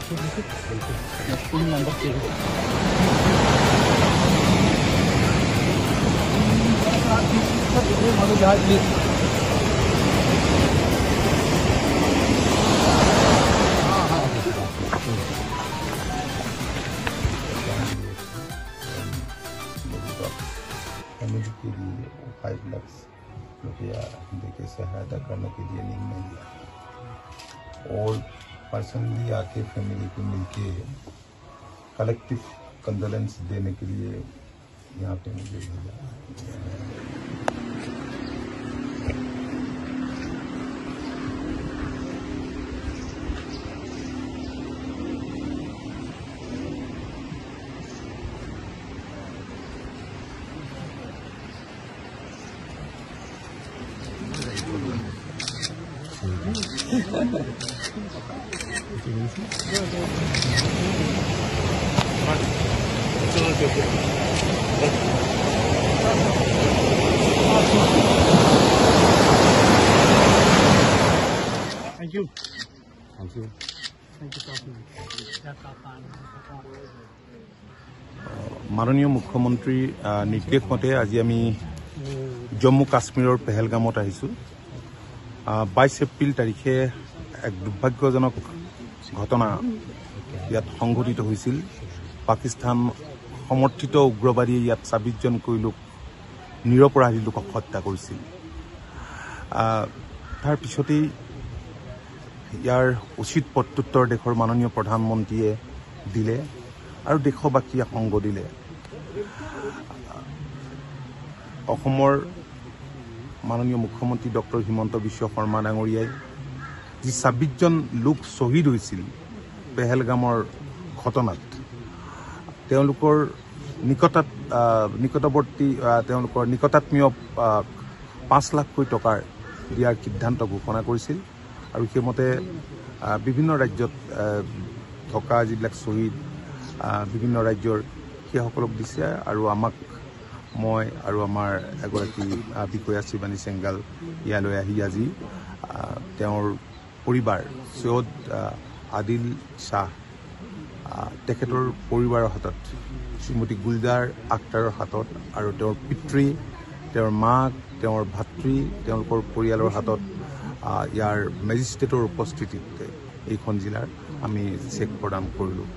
Family के लिए 5 लाख रुपया देके सहायता करने के लिए निर्णय लिया और पर्सनली आके फैमिली को मिलके कलेक्टिव कंडोलेंस देने के लिए यहाँ पे मुझे भेजा। Thank you. Thank you. Thank you. माननीय मुख्यमंत्री निर्देश मते आज आमी जम्मू काश्मीर पहलगामत आहिसु 22 एप्रिल तारिखे एक दुर्भाग्यजनक घटना ইয়াত সংঘটিত হৈছিল। পাকিস্তান সমৰ্থিত উগ্ৰবাদী ইয়াত 26 জনকৈ লোক নিৰপৰাধী লোকক হত্যা কৰিছিল। তাৰ পিছতেই ইয়াৰ উচিত প্ৰত্যুত্তৰ দেশৰ মাননীয় প্ৰধানমন্ত্ৰীয়ে দিলে আৰু দেশবাসীয়ে সংগ দিলে। অসমৰ মাননীয় মুখ্যমন্ত্ৰী ডক্টৰ হিমন্ত বিশ্ব শৰ্মা ডাঙৰীয়াই যি 26 জন লোক শ্বহীদ হৈছিল পেহেলগামৰ ঘটনাত তেওঁলোকৰ নিকটৱৰ্তী তেওঁলোকৰ নিকটাত্মীয় 5 লাখকৈ টকাৰ দিয়াৰ সিদ্ধান্ত ঘোষণা কৰিছিল আৰু সেইমতে বিভিন্ন ৰাজ্যত থকা যিবিলাক শ্বহীদ বিভিন্ন ৰাজ্যৰ সেইসকলক দিছে আৰু আমাক মই আৰু আমাৰ এগৰাকী বিষয়া শিৱানী চেংগাল ইয়ালৈ আহি আজি তেওঁৰ পৰিবাৰ সৈয়দ আদিল শাহ তেখেতৰ পৰিবাৰৰ হাতত শ্ৰীমতী গুলজাৰ আক্তাৰৰ হাতত আৰু তেওঁৰ পিতৃ তেওঁৰ মাক তেওঁৰ ভাতৃ তেওঁলোকৰ পৰিয়ালৰ হাতত ইয়াৰ মেজিষ্ট্ৰেটৰ উপস্থিতিত এইখন জিলাৰ আমি চেক প্ৰদান কৰিলোঁ।